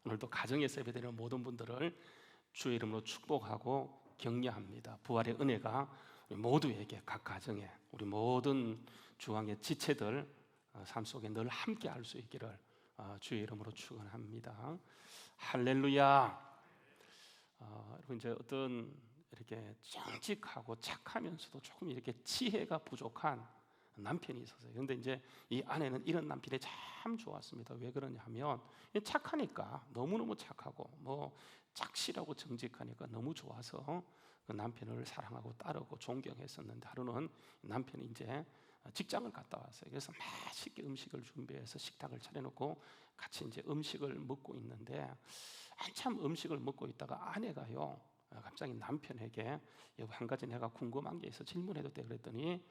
오늘도 가정에서 예배드리는 모든 분들을 주의 이름으로 축복하고 격려합니다. 부활의 은혜가 우리 모두에게, 각 가정에, 우리 모든 주왕의 지체들 삶 속에 늘 함께 할 수 있기를 주의 이름으로 축원합니다. 할렐루야. 여러분, 이제 어떤 이렇게 정직하고 착하면서도 조금 이렇게 지혜가 부족한 남편이 있었어요. 그런데 이제 이 아내는 이런 남편이 참 좋았습니다. 왜 그러냐 하면 착하니까, 너무너무 착하고 뭐 착실하고 정직하니까 너무 좋아서 그 남편을 사랑하고 따르고 존경했었는데, 하루는 남편이 이제 직장을 갔다 왔어요. 그래서 맛있게 음식을 준비해서 식탁을 차려놓고 같이 이제 음식을 먹고 있는데, 한참 음식을 먹고 있다가 아내가요 갑자기 남편에게 여보, 한 가지 내가 궁금한 게 있어 질문해도 돼? 그랬더니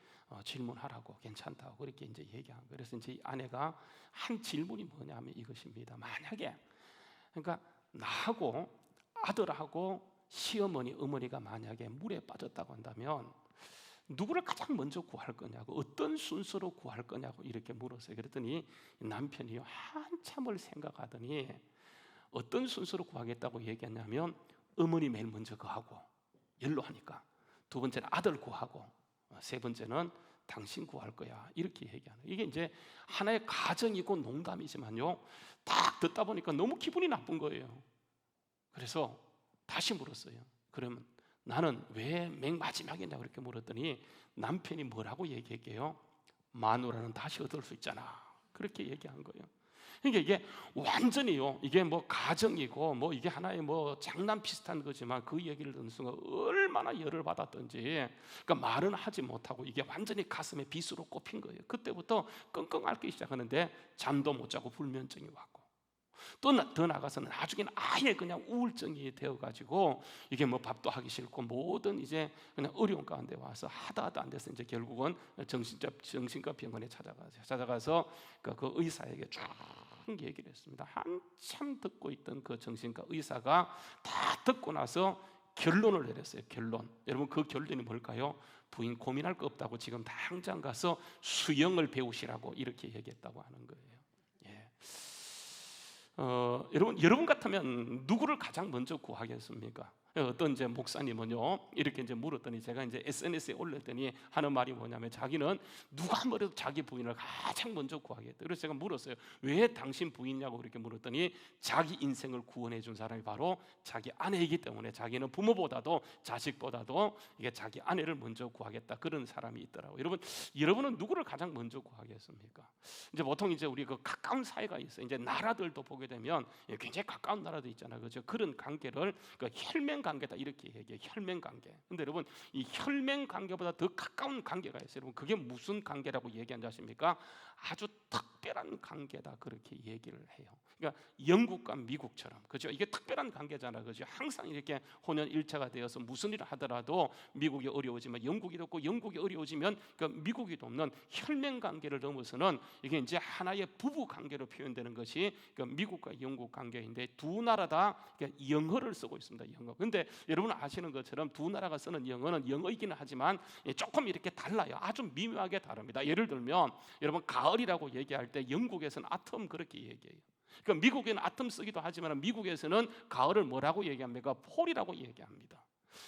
질문하라고, 괜찮다고 그렇게 이제 얘기한 거예요. 그래서 이제 이 아내가 한 질문이 뭐냐면 이것입니다. 만약에, 그러니까 나하고 아들하고 시어머니, 어머니가 만약에 물에 빠졌다고 한다면 누구를 가장 먼저 구할 거냐고, 어떤 순서로 구할 거냐고 이렇게 물었어요. 그랬더니 남편이 한참을 생각하더니 어떤 순서로 구하겠다고 얘기했냐면, 어머니 맨 먼저 구하고, 연로하니까 두 번째는 아들 구하고, 세 번째는 당신 구할 거야, 이렇게 얘기하는. 이게 이제 하나의 가정이고 농담이지만요, 딱 듣다 보니까 너무 기분이 나쁜 거예요. 그래서 다시 물었어요. 그러면 나는 왜 맨 마지막이냐고 그렇게 물었더니 남편이 뭐라고 얘기할게요? 마누라는 다시 얻을 수 있잖아, 그렇게 얘기한 거예요. 그러니까 이게 완전히요, 이게 뭐 가정이고 뭐 이게 하나의 뭐 장난 비슷한 거지만, 그 얘기를 듣는 순간 얼마나 열을 받았던지, 그러니까 말은 하지 못하고 이게 완전히 가슴에 빗으로 꼽힌 거예요. 그때부터 끙끙 앓기 시작하는데 잠도 못 자고 불면증이 왔고, 또 더 나가서는 나중에는 아예 그냥 우울증이 되어가지고 이게 뭐 밥도 하기 싫고 모든 이제 그냥 어려운 가운데 와서 하다 안 돼서 이제 결국은 정신과 병원에 찾아가서 그 의사에게 쭉 얘기를 했습니다. 한참 듣고 있던 그 정신과 의사가 다 듣고 나서 결론을 내렸어요. 결론. 여러분, 그 결론이 뭘까요? 부인 고민할 거 없다고 지금 당장 가서 수영을 배우시라고 이렇게 얘기했다고 하는 거예요. 예. 여러분 같으면 누구를 가장 먼저 구하겠습니까? 어떤 이제 목사님은요 이렇게 이제 물었더니, 제가 이제 SNS에 올렸더니 하는 말이 뭐냐면, 자기는 누가 뭐래도 자기 부인을 가장 먼저 구하겠다. 그래서 제가 물었어요. 왜 당신 부인이냐고 그렇게 물었더니, 자기 인생을 구원해 준 사람이 바로 자기 아내이기 때문에 자기는 부모보다도 자식보다도 이게 자기 아내를 먼저 구하겠다, 그런 사람이 있더라고요. 여러분은 누구를 가장 먼저 구하겠습니까? 이제 보통 이제 우리 그 가까운 사이가 있어요. 이제 나라들도 보게 되면 굉장히 가까운 나라도 있잖아요, 그렇죠? 그런 관계를 그 혈맹 관계다 이렇게 얘기해요. 혈맹 관계. 근데 여러분, 이 혈맹 관계보다 더 가까운 관계가 있어요. 여러분, 그게 무슨 관계라고 얘기하는지 아십니까? 아주 특별한 관계다, 그렇게 얘기를 해요. 그러니까 영국과 미국처럼, 그렇죠? 이게 특별한 관계잖아요, 그렇죠? 항상 이렇게 혼연 일체가 되어서 무슨 일을 하더라도 미국이 어려워지면 영국이 돕고, 영국이 어려워지면 그 미국이 돕는 혈맹 관계를 넘어서는 이게 이제 하나의 부부 관계로 표현되는 것이 그 미국과 영국 관계인데, 두 나라 다 영어를 쓰고 있습니다. 영어. 근데 여러분 아시는 것처럼 두 나라가 쓰는 영어는 영어이기는 하지만 조금 이렇게 달라요. 아주 미묘하게 다릅니다. 예를 들면 여러분, 가을이라고 얘기할 때 영국에서는 autumn 그렇게 얘기해요. 그러니까 미국에는 autumn 쓰기도 하지만 미국에서는 가을을 뭐라고 얘기합니까? 폴이라고 얘기합니다.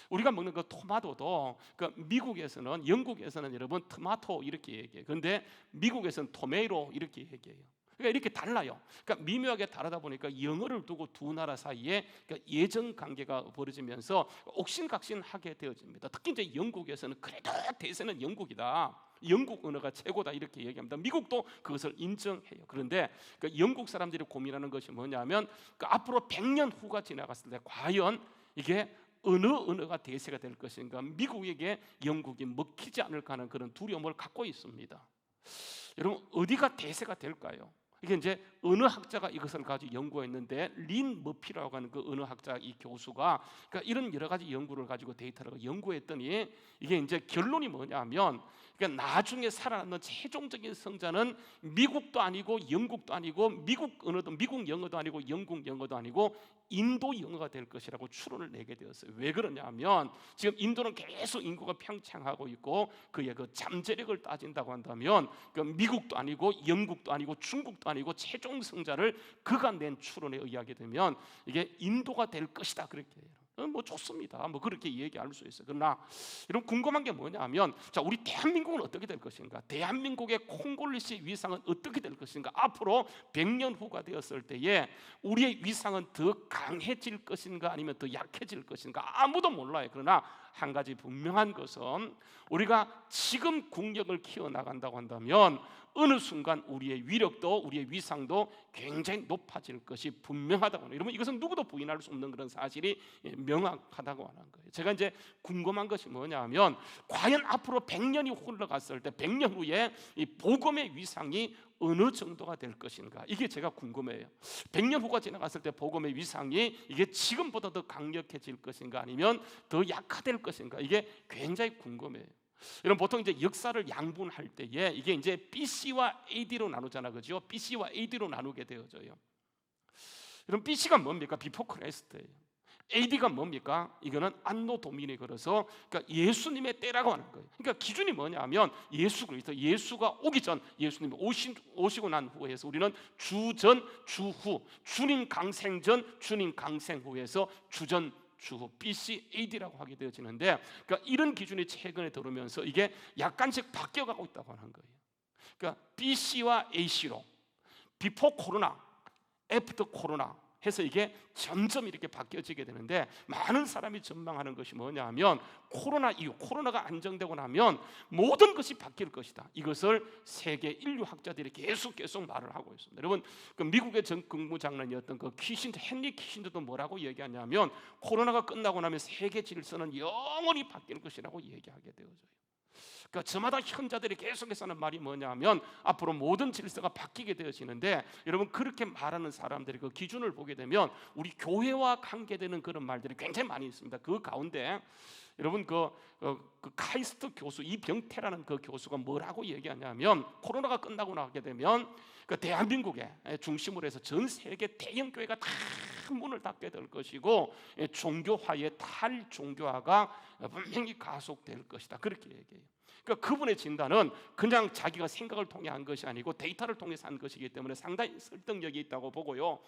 우리가 먹는 그 토마토도 그 미국에서는, 영국에서는 여러분 토마토 이렇게 얘기해요. 그런데 미국에서는 토메이로 이렇게 얘기해요. 그러니까 이렇게 달라요. 그러니까 미묘하게 다르다 보니까 영어를 두고 두 나라 사이에 그러니까 예정 관계가 벌어지면서 옥신각신하게 되어집니다. 특히 이제 영국에서는 그래도 대세는 영국이다, 영국 언어가 최고다 이렇게 얘기합니다. 미국도 그것을 인정해요. 그런데 그 영국 사람들이 고민하는 것이 뭐냐면, 그 앞으로 100년 후가 지나갔을 때 과연 이게 어느 언어가 대세가 될 것인가, 미국에게 영국이 먹히지 않을까 하는 그런 두려움을 갖고 있습니다. 여러분, 어디가 대세가 될까요? 이게 이제 언어학자가 이것을 가지고 연구했는데, 린 머피라고 하는 그 언어학자 이 교수가 그러니까 이런 여러 가지 연구를 가지고 데이터를 연구했더니, 이게 이제 결론이 뭐냐면, 그러니까 나중에 살아남는 최종적인 성자는 미국도 아니고 영국도 아니고 미국 영어도 아니고 영국 영어도 아니고 인도 영어가 될 것이라고 추론을 내게 되었어요. 왜 그러냐면 지금 인도는 계속 인구가 팽창하고 있고 그의 그 잠재력을 따진다고 한다면 그 미국도 아니고 영국도 아니고 중국도 아니고 최종 성자를 그가 낸 추론에 의하게 되면 이게 인도가 될 것이다 그렇게 해요. 뭐 좋습니다. 뭐 그렇게 얘기할 수 있어요. 그러나 여러분 궁금한 게 뭐냐면 자 우리 대한민국은 어떻게 될 것인가? 대한민국의 콩골리시 위상은 어떻게 될 것인가? 앞으로 100년 후가 되었을 때에 우리의 위상은 더 강해질 것인가 아니면 더 약해질 것인가? 아무도 몰라요. 그러나 한 가지 분명한 것은 우리가 지금 국력을 키워나간다고 한다면 어느 순간 우리의 위력도 우리의 위상도 굉장히 높아질 것이 분명하다고 하는, 여러분 이것은 누구도 부인할 수 없는 그런 사실이 명확하다고 하는 거예요. 제가 이제 궁금한 것이 뭐냐면 과연 앞으로 100년이 흘러갔을 때 100년 후에 이 복음의 위상이 어느 정도가 될 것인가, 이게 제가 궁금해요. 100년 후가 지나갔을 때 복음의 위상이 이게 지금보다 더 강력해질 것인가 아니면 더 약화될 것인가, 이게 굉장히 궁금해요. 여러분 보통 이제 역사를 양분할 때에 이게 이제 BC와 AD로 나누잖아, 그죠? BC와 AD로 나누게 되어져요. 여러분 BC가 뭡니까? 비포 크라이스트예요. AD가 뭡니까? 이거는 안노 도미니, 걸어서 그러니까 예수님의 때라고 하는 거예요. 그러니까 기준이 뭐냐면 예수 그리스도, 예수가 오기 전, 예수님이 오시고 난 후에서 우리는 주전 주후, 주님 강생 전 주님 강생 후에서 주전 주후, BC, AD라고 하게 되어지는데, 그러니까 이런 기준이 최근에 들어오면서 이게 약간씩 바뀌어가고 있다고 하는 거예요. 그러니까 BC와 AC로 비포 코로나, 애프터 코로나 해서 이게 점점 이렇게 바뀌어지게 되는데, 많은 사람이 전망하는 것이 뭐냐면 코로나 이후, 코로나가 안정되고 나면 모든 것이 바뀔 것이다. 이것을 세계 인류학자들이 계속 말을 하고 있습니다. 여러분 그 미국의 전 국무장관이었던 그 헨리 키신저도 뭐라고 얘기하냐면 코로나가 끝나고 나면 세계 질서는 영원히 바뀔 것이라고 얘기하게 되어져요. 그러니까 저마다 현자들이 계속해서 하는 말이 뭐냐면 앞으로 모든 질서가 바뀌게 되어지는데, 여러분 그렇게 말하는 사람들이 그 기준을 보게 되면 우리 교회와 관계되는 그런 말들이 굉장히 많이 있습니다. 그 가운데 여러분 그 카이스트 교수 이병태라는 그 교수가 뭐라고 얘기하냐면 코로나가 끝나고 나게 되면 그 대한민국의 중심으로 해서 전 세계 대형 교회가 다 문을 닫게 될 것이고 종교화의 탈종교화가 분명히 가속될 것이다, 그렇게 얘기해요. 그러니까 그분의 진단은 그냥 자기가 생각을 통해 한 것이 아니고 데이터를 통해서 한 것이기 때문에 상당히 설득력이 있다고 보고요.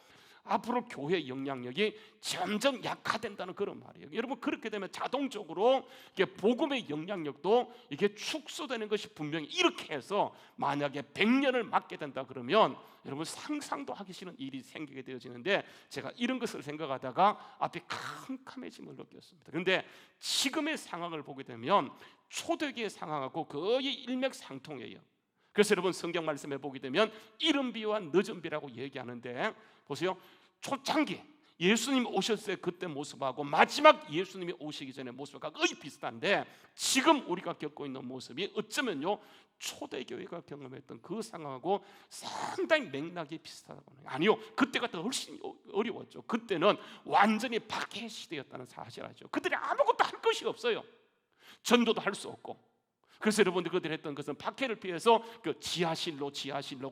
앞으로 교회의 영향력이 점점 약화된다는 그런 말이에요. 여러분 그렇게 되면 자동적으로 이게 복음의 영향력도 이게 축소되는 것이 분명히, 이렇게 해서 만약에 100년을 맞게 된다 그러면 여러분 상상도 하기 싫은 일이 생기게 되어지는데, 제가 이런 것을 생각하다가 앞에 캄캄해짐을 느꼈습니다. 그런데 지금의 상황을 보게 되면 초대기의 상황하고 거의 일맥상통해요. 그래서 여러분 성경 말씀에 보게 되면 이른 비와 늦은 비라고 얘기하는데, 보세요. 초창기 예수님 오셨을 때 그때 모습하고 마지막 예수님이 오시기 전에 모습과 거의 비슷한데, 지금 우리가 겪고 있는 모습이 어쩌면요 초대교회가 경험했던 그 상황하고 상당히 맥락이 비슷하다고 하는 거예요. 아니요, 그때가 더 훨씬 어려웠죠. 그때는 완전히 박해 시대였다는 사실 아죠. 그들이 아무것도 할 것이 없어요. 전도도 할 수 없고. 그래서 여러분들 그들이 했던 것은 박해를 피해서 그 지하실로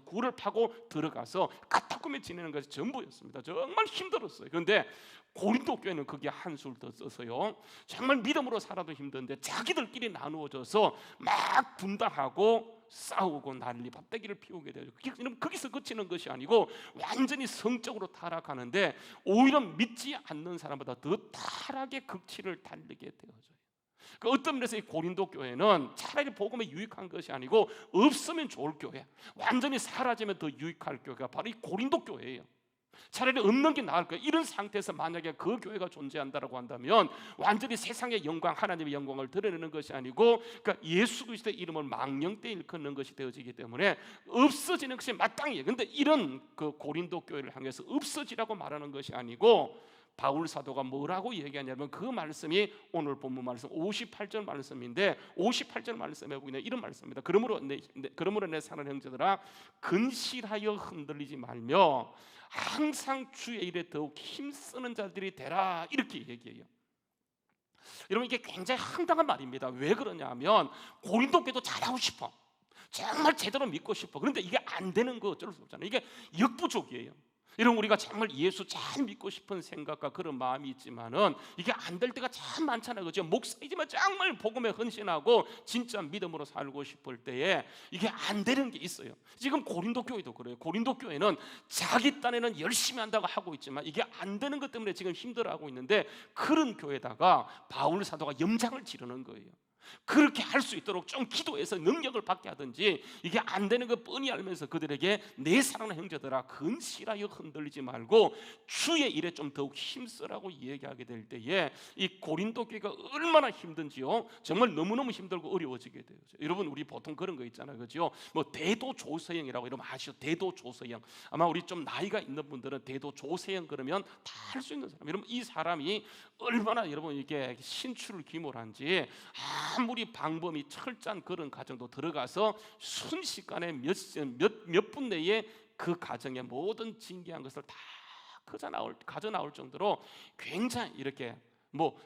굴을 파고 들어가서 까딱구미 지내는 것이 전부였습니다. 정말 힘들었어요. 그런데 고린도 교회는 그게 한술 더 써서요, 정말 믿음으로 살아도 힘든데 자기들끼리 나누어져서 막 분당하고 싸우고 난리 밥대기를 피우게 되죠. 거기서 그치는 것이 아니고 완전히 성적으로 타락하는데, 오히려 믿지 않는 사람보다 더 타락의 극치를 달리게 되어져요. 그 어떤 면에서 이 고린도 교회는 차라리 복음에 유익한 것이 아니고 없으면 좋을 교회, 완전히 사라지면 더 유익할 교회가 바로 이 고린도 교회예요. 차라리 없는 게 나을 거예요. 이런 상태에서 만약에 그 교회가 존재한다라고 한다면 완전히 세상의 영광, 하나님의 영광을 드러내는 것이 아니고, 그러니까 예수 그리스도의 이름을 망령되이 일컫는 것이 되어지기 때문에 없어지는 것이 마땅해요. 그런데 이런 그 고린도 교회를 향해서 없어지라고 말하는 것이 아니고, 바울 사도가 뭐라고 얘기하냐면 그 말씀이 오늘 본문 말씀 58절 말씀인데, 58절 말씀에 보면 이런 말씀입니다. 그러므로 내 사랑하는 형제들아, 근실하여 흔들리지 말며 항상 주의 일에 더욱 힘쓰는 자들이 되라, 이렇게 얘기해요. 여러분, 이게 굉장히 황당한 말입니다. 왜 그러냐면 고린도 교회도 잘하고 싶어, 정말 제대로 믿고 싶어. 그런데 이게 안 되는 거 어쩔 수 없잖아요. 이게 역부족이에요. 여러분, 우리가 정말 예수 잘 믿고 싶은 생각과 그런 마음이 있지만은 이게 안 될 때가 참 많잖아요. 그죠? 목사이지만 정말 복음에 헌신하고 진짜 믿음으로 살고 싶을 때에 이게 안 되는 게 있어요. 지금 고린도 교회도 그래요. 고린도 교회는 자기 딴에는 열심히 한다고 하고 있지만 이게 안 되는 것 때문에 지금 힘들어하고 있는데, 그런 교회다가 바울 사도가 염장을 지르는 거예요. 그렇게 할 수 있도록 좀 기도해서 능력을 받게 하든지, 이게 안 되는 거 뻔히 알면서 그들에게 내 사랑하는 형제들아 근실하여 흔들리지 말고 주의 일에 좀 더욱 힘쓰라고 얘기하게 될 때에 이 고린도 교회가 얼마나 힘든지요. 정말 너무너무 힘들고 어려워지게 돼요. 여러분, 우리 보통 그런 거 있잖아요. 그죠? 뭐 대도조서형이라고 여러분 아시죠? 대도조서형. 아마 우리 좀 나이가 있는 분들은 대도조서형 그러면 다 할 수 있는 사람. 여러분, 이 사람이 얼마나 여러분 이게 신출을 기몰한지, 아무리 방법이 철저한 그런 가정도 들어가서 순식간에 몇 분 내에 그 가정의 모든 징계한 것을 다 가져 나올 정도로 굉장히 이렇게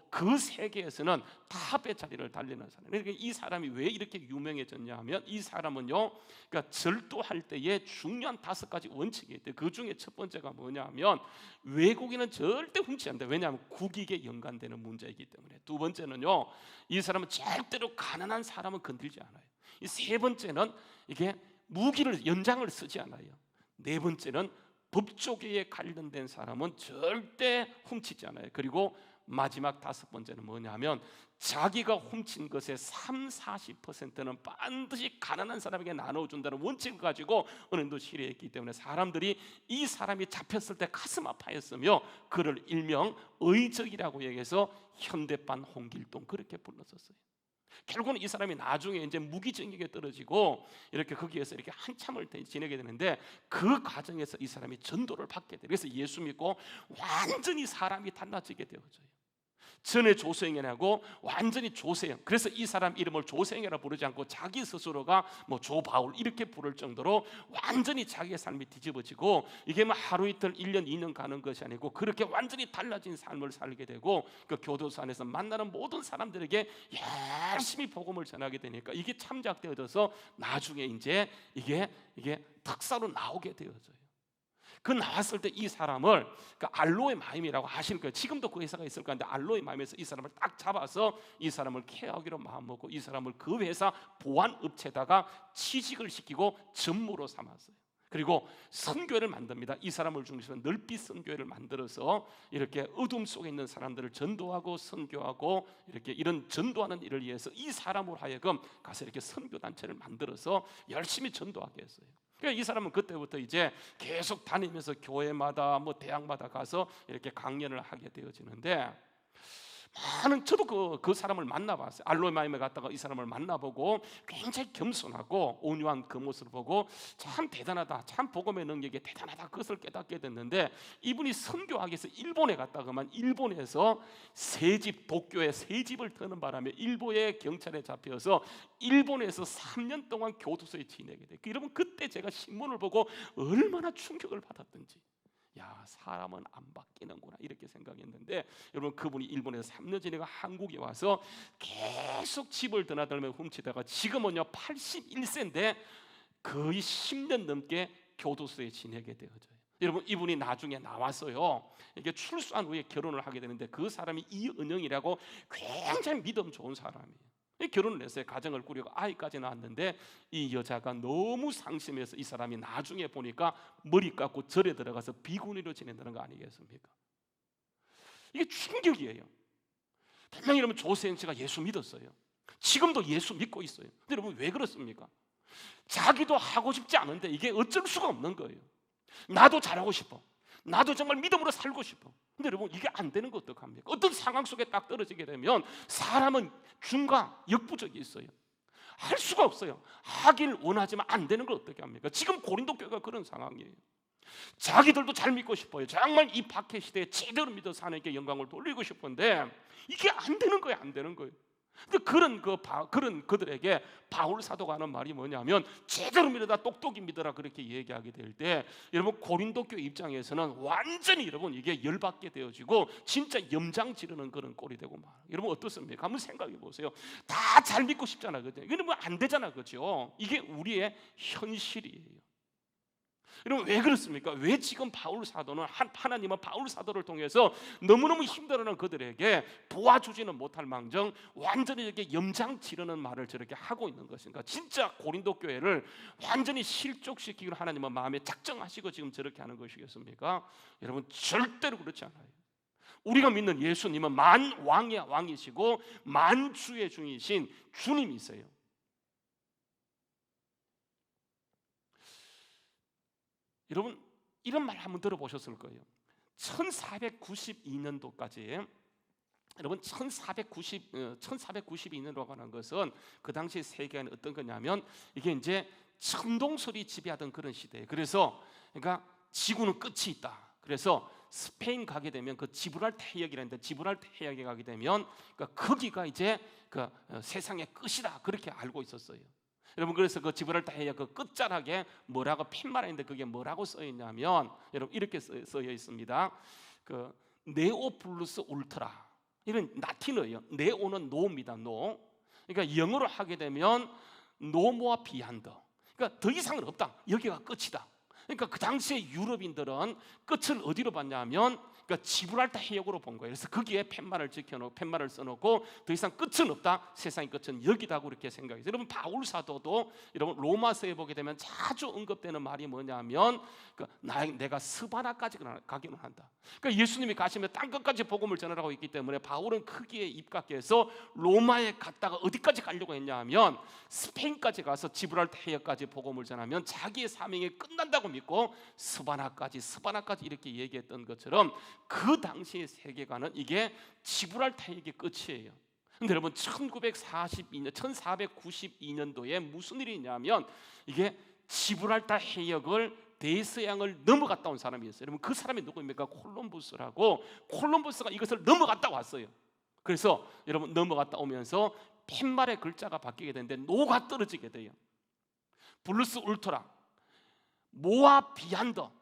그 세계에서는 탑의 자리를 달리는 사람. 그러니까 이 사람이 왜 이렇게 유명해졌냐 하면, 이 사람은요, 그러니까 절도할 때에 중요한 5가지 원칙이 있대요. 그 중에 첫 번째가 뭐냐면 외국인은 절대 훔치지 않는다. 왜냐하면 국익에 연관되는 문제이기 때문에. 두 번째는요, 이 사람은 절대로 가난한 사람은 건들지 않아요. 이 세 번째는 이게 무기를 연장을 쓰지 않아요. 네 번째는 법조계에 관련된 사람은 절대 훔치지 않아요. 그리고 마지막 5번째는 뭐냐면 자기가 훔친 것의 40-40%는 반드시 가난한 사람에게 나눠준다는 원칙을 가지고 은행도 실행했기 때문에 사람들이 이 사람이 잡혔을 때 가슴 아파했으며 그를 일명 의적이라고 얘기해서 현대판 홍길동 그렇게 불렀었어요. 결국은 이 사람이 나중에 이제 무기징역에 떨어지고 이렇게 거기에서 이렇게 한참을 지내게 되는데, 그 과정에서 이 사람이 전도를 받게 돼요. 그래서 예수 믿고 완전히 사람이 달라지게 되어져요. 전에 조세형이라고 완전히 조세형. 그래서 이 사람 이름을 조세형이라 부르지 않고 자기 스스로가 조바울 이렇게 부를 정도로 완전히 자기의 삶이 뒤집어지고, 이게 하루 이틀 1년 2년 가는 것이 아니고 그렇게 완전히 달라진 삶을 살게 되고, 그 교도소 안에서 만나는 모든 사람들에게 열심히 복음을 전하게 되니까 이게 참작되어져서 나중에 이제 이게 특사로 나오게 되어져요. 그 나왔을 때 이 사람을 그 알로에 마임이라고 하실 거예요. 지금도 그 회사가 있을 건데 알로에 마임에서 이 사람을 딱 잡아서 이 사람을 케어하기로 마음먹고 이 사람을 그 회사 보안업체에다가 취직을 시키고 전무로 삼았어요. 그리고 선교회를 만듭니다. 이 사람을 중심으로 넓이 선교회를 만들어서 이렇게 어둠 속에 있는 사람들을 전도하고 선교하고 이렇게 이런 전도하는 일을 위해서 이 사람으로 하여금 가서 이렇게 선교 단체를 만들어서 열심히 전도하게 했어요. 그러니까 이 사람은 그때부터 이제 계속 다니면서 교회마다 대학마다 가서 이렇게 강연을 하게 되어지는데, 저도 그 사람을 만나봤어요. 알로에마임에 갔다가 이 사람을 만나보고 굉장히 겸손하고 온유한 그 모습을 보고 참 대단하다, 참 복음의 능력이 대단하다, 그것을 깨닫게 됐는데, 이분이 선교하기 위해서 일본에 갔다가만 일본에서 독교에 세 집을 터는 바람에 일본의 경찰에 잡혀서 일본에서 3년 동안 교도소에 지내게 돼요. 여러분, 그때 제가 신문을 보고 얼마나 충격을 받았던지, 야, 사람은 안 바뀌는구나 이렇게 생각했는데, 여러분, 그분이 일본에서 3년 지내가 한국에 와서 계속 집을 드나들며 훔치다가 지금은요 81세인데 거의 10년 넘게 교도소에 지내게 되어져요. 여러분, 이분이 나중에 나와서요 이게 출소한 후에 결혼을 하게 되는데, 그 사람이 이은영이라고 굉장히 믿음 좋은 사람이에요. 결혼을 했어요. 가정을 꾸리고 아이까지 낳았는데, 이 여자가 너무 상심해서 이 사람이 나중에 보니까 머리 깎고 절에 들어가서 비구니로 지낸다는 거 아니겠습니까? 이게 충격이에요. 분명히 여러분, 조세현 씨가 예수 믿었어요. 지금도 예수 믿고 있어요. 근데 여러분, 왜 그렇습니까? 자기도 하고 싶지 않은데 이게 어쩔 수가 없는 거예요. 나도 잘하고 싶어, 나도 정말 믿음으로 살고 싶어. 근데 여러분, 이게 안 되는 거 어떡합니까? 어떤 상황 속에 딱 떨어지게 되면 사람은 중과 역부족이 있어요. 할 수가 없어요. 하길 원하지만 안 되는 걸 어떻게 합니까? 지금 고린도 교회가 그런 상황이에요. 자기들도 잘 믿고 싶어요. 정말 이 박해 시대에 제대로 믿어서 하나님께 영광을 돌리고 싶은데 이게 안 되는 거예요. 안 되는 거예요. 근데 그런 그들에게 바울 사도가 하는 말이 뭐냐면 제대로 믿어라, 똑똑히 믿어라 그렇게 얘기하게 될 때 여러분 고린도 교회 입장에서는 완전히 여러분 이게 열받게 되어지고 진짜 염장 지르는 그런 꼴이 되고 말. 여러분 어떻습니까? 한번 생각해 보세요. 다 잘 믿고 싶잖아, 그죠? 이거는 뭐 안 되잖아, 그죠? 이게 우리의 현실이에요. 여러분 왜 그렇습니까? 왜 지금 바울 사도는 하나님은 바울 사도를 통해서 너무너무 힘들어하는 그들에게 도와주지는 못할 망정 완전히 이렇게 염장 지르는 말을 저렇게 하고 있는 것인가? 진짜 고린도 교회를 완전히 실족시키기로 하나님은 마음에 작정하시고 지금 저렇게 하는 것이겠습니까? 여러분 절대로 그렇지 않아요. 우리가 믿는 예수님은 만왕의 왕이시고 만주의 주이신 주님이세요. 여러분 이런 말 한번 들어보셨을 거예요. 1492년도까지 여러분 1492년도라고 하는 것은 그 당시 세계는 어떤 거냐면 이게 이제 천동설이 지배하던 그런 시대예요. 그래서 그러니까 지구는 끝이 있다. 그래서 스페인 가게 되면 그 지브랄타 해역이라는데 지브랄타 해역에 가게 되면 그러니까 거기가 이제 그 세상의 끝이다 그렇게 알고 있었어요. 여러분 그래서 그 지브랄타 해역 그 끝자락에 뭐라고 팻말인데 그게 뭐라고 써 있냐면 여러분 이렇게 써 있습니다. 그 네오 플루스 울트라 이런 라틴어예요. 네오는 노입니다. 노. 그러니까 영어로 하게 되면 노모아 비한더. 그러니까 더 이상은 없다. 여기가 끝이다. 그러니까 그 당시에 유럽인들은 끝을 어디로 봤냐면 그러니까 지브랄타 해역으로 본 거예요. 그래서 거기에 팻말을 써놓고 더 이상 끝은 없다. 세상의 끝은 여기다고 그렇게 생각해요. 여러분 바울 사도도 여러분 로마서에 보게 되면 자주 언급되는 말이 뭐냐면 내가 스바나까지 가기는 한다. 그러니까 예수님이 가시면 땅 끝까지 복음을 전하라고 했기 때문에 바울은 크게 입각해서 로마에 갔다가 어디까지 가려고 했냐면 스페인까지 가서 지브랄타 해역까지 복음을 전하면 자기의 사명이 끝난다고 믿고 스바나까지 이렇게 얘기했던 것처럼 그 당시의 세계관은 이게 지브랄타 해역의 끝이에요. 근데 여러분 1492년도에 무슨 일이 있냐면 이게 지브랄타 해역을 대서양을 넘어갔다 온 사람이 있어요. 여러분 그 사람이 누구입니까? 콜럼버스가 이것을 넘어갔다 왔어요. 그래서 여러분 넘어갔다 오면서 팻말의 글자가 바뀌게 되는데 노가 떨어지게 돼요. 블루스 울트라, 모아 비안더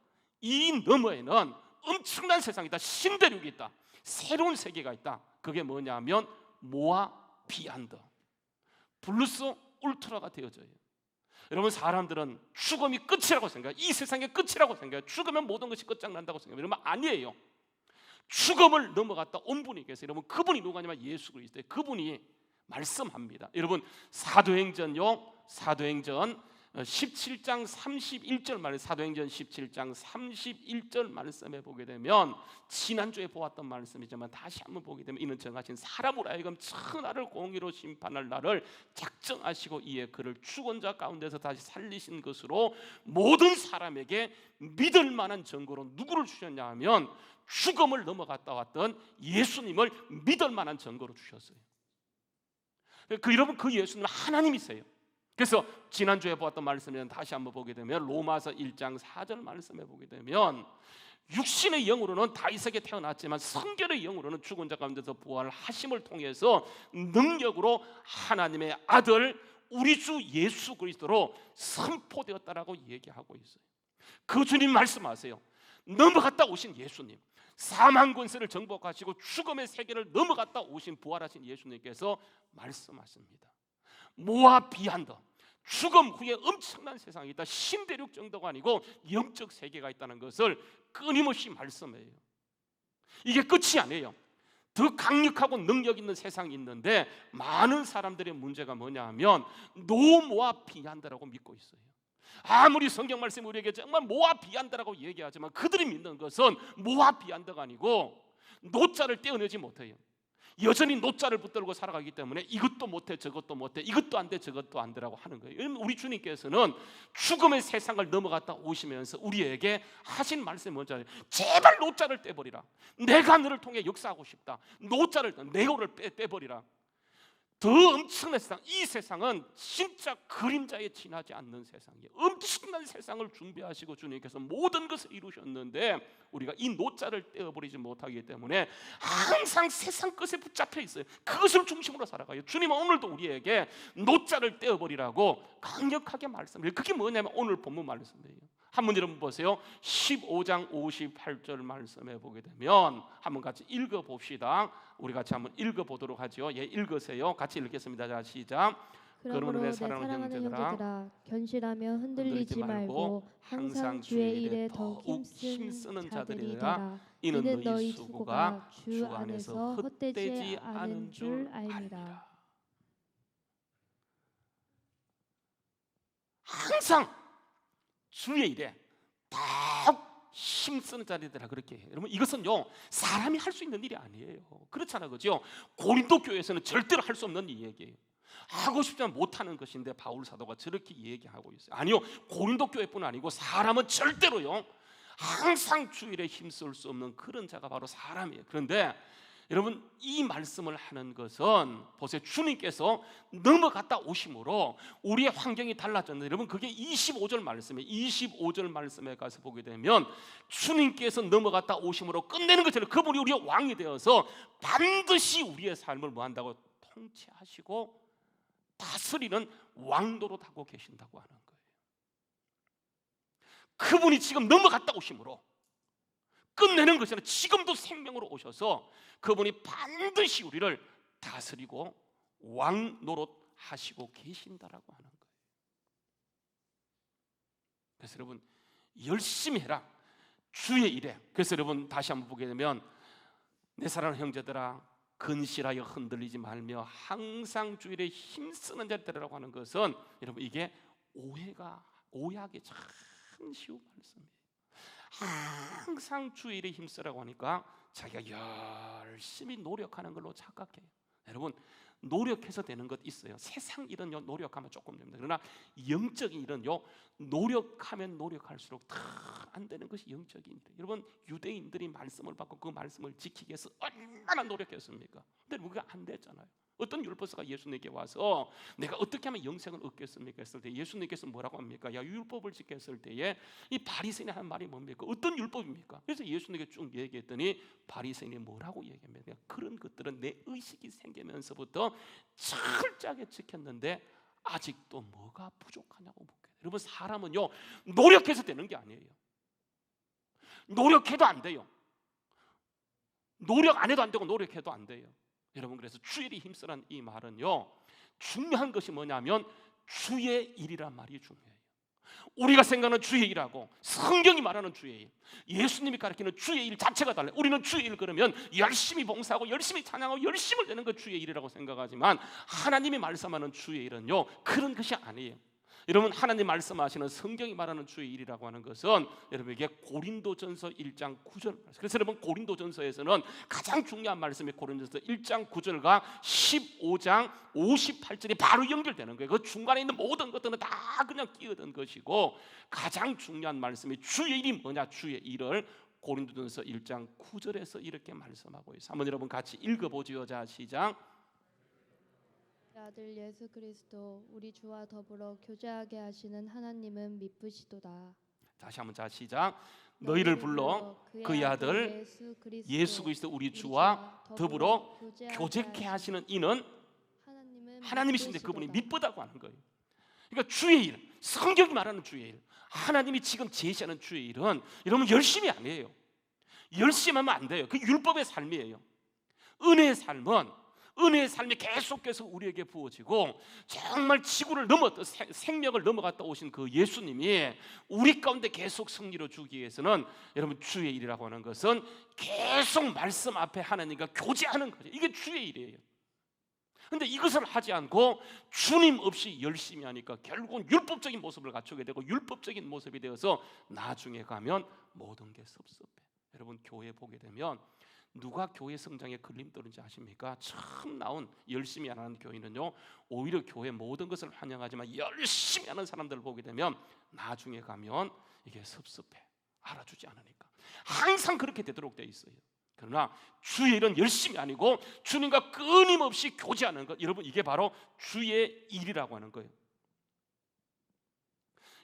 이 너머에는 엄청난 세상이 있다. 신대륙이 있다. 새로운 세계가 있다. 그게 뭐냐면 모아 비안더 블루스 울트라가 되어져요. 여러분 사람들은 죽음이 끝이라고 생각해요. 이 세상의 끝이라고 생각해요. 죽으면 모든 것이 끝장난다고 생각해요. 여러분 아니에요. 죽음을 넘어갔다 온 분이 계세요. 여러분 그분이 누구냐면 예수 그리스도예요. 그분이 말씀합니다. 여러분 사도행전 17장 31절 말씀, 사도행전 17장 31절 말씀에 보게 되면 지난주에 보았던 말씀이지만 다시 한번 보게 되면 이는 정하신 사람으로 하여금 천하를 공의로 심판할 날을 작정하시고 이에 그를 죽은 자 가운데서 다시 살리신 것으로 모든 사람에게 믿을 만한 증거로 누구를 주셨냐 하면 죽음을 넘어갔다 왔던 예수님을 믿을 만한 증거로 주셨어요. 여러분 그 예수님은 하나님이세요. 그래서 지난주에 보았던 말씀을 다시 한번 보게 되면 로마서 1장 4절 말씀에 보게 되면 육신의 영으로는 다윗에게 태어났지만 성결의 영으로는 죽은 자 가운데서 부활하심을 통해서 능력으로 하나님의 아들 우리 주 예수 그리스도로 선포되었다라고 얘기하고 있어요. 그 주님 말씀하세요. 넘어갔다 오신 예수님, 사망 권세를 정복하시고 죽음의 세계를 넘어갔다 오신 부활하신 예수님께서 말씀하십니다. 모아 비한더 죽음 후에 엄청난 세상이 있다. 신대륙 정도가 아니고 영적 세계가 있다는 것을 끊임없이 말씀해요. 이게 끝이 아니에요. 더 강력하고 능력 있는 세상이 있는데 많은 사람들의 문제가 뭐냐 하면 노모아 비한다라고 믿고 있어요. 아무리 성경 말씀이 우리에게 정말 모아 비한다라고 얘기하지만 그들이 믿는 것은 모아 비한다가 아니고 노자를 떼어내지 못해요. 여전히 노자를 붙들고 살아가기 때문에 이것도 못해 저것도 못해 이것도 안 돼 저것도 안 되라고 하는 거예요. 우리 주님께서는 죽음의 세상을 넘어갔다 오시면서 우리에게 하신 말씀이 뭔지 제발 노자를 떼버리라. 내가 너를 통해 역사하고 싶다. 노자를 네오를 빼버리라. 더 엄청난 세상, 이 세상은 진짜 그림자에 지나지 않는 세상이에요. 엄청난 세상을 준비하시고 주님께서 모든 것을 이루셨는데 우리가 이 노자를 떼어버리지 못하기 때문에 항상 세상 것에 붙잡혀 있어요. 그것을 중심으로 살아가요. 주님은 오늘도 우리에게 노자를 떼어버리라고 강력하게 말씀해요. 그게 뭐냐면 오늘 본문 말씀이에요. 한번 여러분 보세요. 15장 58절 말씀해 보게 되면 한번 같이 읽어봅시다. 우리 같이 한번 읽어보도록 하죠. 예, 읽으세요. 같이 읽겠습니다. 자, 시작. 그러므로 내 사랑하는 형제들아, 견실하며 흔들리지 말고 항상 주의 일에 더욱 힘쓰는 자들이라. 이는 너희 수고가 주 안에서 헛되지 않은 줄 알미라. 항상 주의 일에 더욱 힘쓰는 자들이라 그렇게 해요. 여러분 이것은요 사람이 할 수 있는 일이 아니에요. 그렇잖아요, 그죠? 고린도 교회에서는 절대로 할 수 없는 이 얘기예요. 하고 싶지만 못하는 것인데 바울 사도가 저렇게 얘기하고 있어요. 아니요, 고린도 교회뿐 아니고 사람은 절대로요 항상 주일에 힘쓸 수 없는 그런 자가 바로 사람이에요. 그런데 여러분 이 말씀을 하는 것은 보세요, 주님께서 넘어갔다 오심으로 우리의 환경이 달라졌는데 여러분 그게 25절 말씀에 25절 말씀에 가서 보게 되면 주님께서 넘어갔다 오심으로 끝내는 것처럼 그분이 우리의 왕이 되어서 반드시 우리의 삶을 뭐 한다고 통치하시고 다스리는 왕노릇 하고 계신다고 하는 거예요. 그분이 지금 넘어갔다 오심으로 끝내는 것은 지금도 생명으로 오셔서 그분이 반드시 우리를 다스리고 왕노릇 하시고 계신다라고 하는 거예요. 그래서 여러분 열심히 해라, 주의 일에. 그래서 여러분 다시 한번 보게 되면 내 사랑하는 형제들아, 근실하여 흔들리지 말며 항상 주의 일에 힘쓰는 자들이라고 하는 것은 여러분 이게 오해하기 참 쉬운 말씀이에요. 항상 주의 일에 힘쓰라고 하니까 자기가 열심히 노력하는 걸로 착각해요. 여러분 노력해서 되는 것 있어요. 세상 일은요 노력하면 조금 됩니다. 그러나 영적인 일은요 노력하면 노력할수록 더 안 되는 것이 영적인 일이에요. 여러분 유대인들이 말씀을 받고 그 말씀을 지키기 위해서 얼마나 노력했습니까? 근데 그게 안 됐잖아요. 어떤 율법사가 예수님께 와서 내가 어떻게 하면 영생을 얻겠습니까 했을 때 예수님께서 뭐라고 합니까? 야, 율법을 지켰을 때에 이 바리새인이 한 말이 뭡니까? 어떤 율법입니까? 그래서 예수님께 쭉 얘기했더니 바리새인이 뭐라고 얘기합니까? 그런 것들은 내 의식이 생기면서부터 철저하게 지켰는데 아직도 뭐가 부족하냐고 묻게 돼요. 여러분 사람은요 노력해서 되는 게 아니에요. 노력해도 안 돼요. 노력 안 해도 안 되고 노력해도 안 돼요. 여러분 그래서 주의 일에 힘쓰라는 이 말은요 중요한 것이 뭐냐면 주의 일이란 말이 중요해요. 우리가 생각하는 주의 일하고 성경이 말하는 주의 일, 예수님이 가르치는 주의 일 자체가 달라요. 우리는 주의 일 그러면 열심히 봉사하고 열심히 찬양하고 열심을 내는 것 주의 일이라고 생각하지만 하나님이 말씀하는 주의 일은요 그런 것이 아니에요. 여러분 하나님 말씀하시는 성경이 말하는 주의 일이라고 하는 것은 여러분에게 고린도전서 1장 9절. 그래서 여러분 고린도전서에서는 가장 중요한 말씀이 고린도전서 1장 9절과 15장 58절이 바로 연결되는 거예요. 그 중간에 있는 모든 것들은 다 그냥 끼어든 것이고 가장 중요한 말씀이 주의 일이 뭐냐, 주의 일을 고린도전서 1장 9절에서 이렇게 말씀하고 있어요. 한번 여러분 같이 읽어보지요. 자, 시작. 아들 예수 그리스도 우리 주와 더불어 교제하게 하시는 하나님은 미쁘시도다. 다시 한번 자, 시작. 너희를 불러 그의 아들 예수 그리스도 우리 주와 더불어 교제케 하시는 이는 하나님이신데 그분이 미쁘다고 하는 거예요. 그러니까 주의 일, 성경이 말하는 주의 일, 하나님이 지금 제시하는 주의 일은 여러분 열심히 안 해요. 열심히 하면 안 돼요. 그 율법의 삶이에요. 은혜의 삶은 은혜의 삶이 계속해서 우리에게 부어지고 정말 지구를 넘었다 생명을 넘어갔다 오신 그 예수님이 우리 가운데 계속 승리로 주기 위해서는 여러분 주의 일이라고 하는 것은 계속 말씀 앞에 하나님과 교제하는 거죠. 이게 주의 일이에요. 그런데 이것을 하지 않고 주님 없이 열심히 하니까 결국은 율법적인 모습을 갖추게 되고 율법적인 모습이 되어서 나중에 가면 모든 게 섭섭해. 여러분 교회 보게 되면 누가 교회 성장에 걸림돌인지 아십니까? 처음 나온 열심히 안 하는 교인은요 오히려 교회 모든 것을 환영하지만 열심히 하는 사람들을 보게 되면 나중에 가면 이게 섭섭해. 알아주지 않으니까. 항상 그렇게 되도록 돼 있어요. 그러나 주의 일은 열심이 아니고 주님과 끊임없이 교제하는 것, 여러분 이게 바로 주의 일이라고 하는 거예요.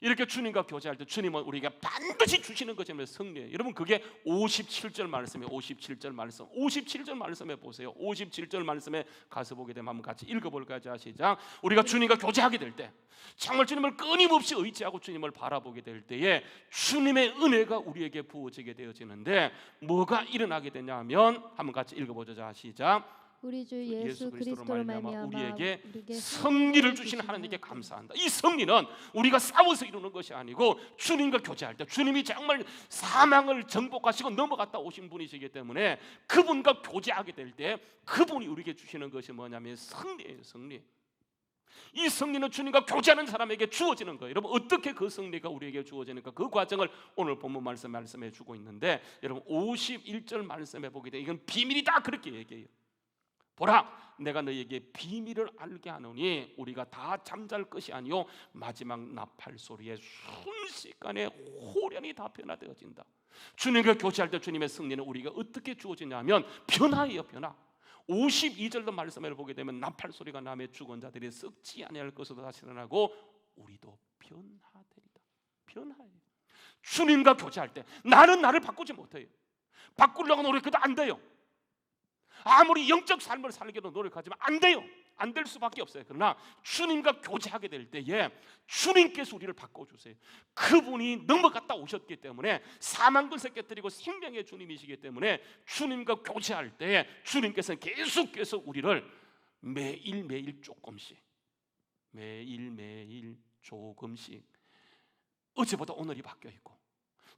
이렇게 주님과 교제할 때 주님은 우리에게 반드시 주시는 것이면 승리예요. 여러분 그게 57절 말씀이에요. 57절 말씀. 57절 말씀에 보세요. 57절 말씀에 가서 보게 되면 한번 같이 읽어볼까요? 자, 시작. 우리가 주님과 교제하게 될 때, 정말 주님을 끊임없이 의지하고 주님을 바라보게 될 때에 주님의 은혜가 우리에게 부어지게 되어지는데 뭐가 일어나게 되냐면 한번 같이 읽어보죠. 자, 시작. 우리 주 예수 그리스도로 말미암아 우리에게 승리를 주신 하나님께 감사한다. 이 승리는 우리가 싸워서 이루는 것이 아니고 주님과 교제할 때, 주님이 정말 사망을 정복하시고 넘어갔다 오신 분이시기 때문에 그분과 교제하게 될 때 그분이 우리에게 주시는 것이 뭐냐면 승리예요. 승리. 이 승리는 주님과 교제하는 사람에게 주어지는 거예요. 여러분 어떻게 그 승리가 우리에게 주어지는가, 그 과정을 오늘 본문 말씀해 주고 있는데, 여러분 51절 말씀해 보게 돼. 이건 비밀이다 그렇게 얘기해요. 보라, 내가 너희에게 비밀을 알게 하노니 우리가 다 잠잘 것이 아니요 마지막 나팔 소리에 순식간에 호련히 다 변화되어진다. 주님과 교제할 때 주님의 승리는 우리가 어떻게 주어지냐면 변화예요. 변화. 52절도 말씀을 보게 되면 나팔 소리가 나며 죽은 자들이 썩지 아니할 것으로 다시 일어나고 우리도 변화되리다. 변화예요. 주님과 교제할 때 나는 나를 바꾸지 못해요. 바꾸려고 노력해도 안 돼요. 아무리 영적 삶을 살기로 노력하지만 안 돼요. 안 될 수밖에 없어요. 그러나 주님과 교제하게 될 때에 주님께서 우리를 바꿔주세요. 그분이 넘어갔다 오셨기 때문에 사망권세 깨뜨리고 생명의 주님이시기 때문에 주님과 교제할 때 주님께서는 계속해서 우리를 매일매일 조금씩, 매일매일 조금씩 어제보다 오늘이 바뀌어있고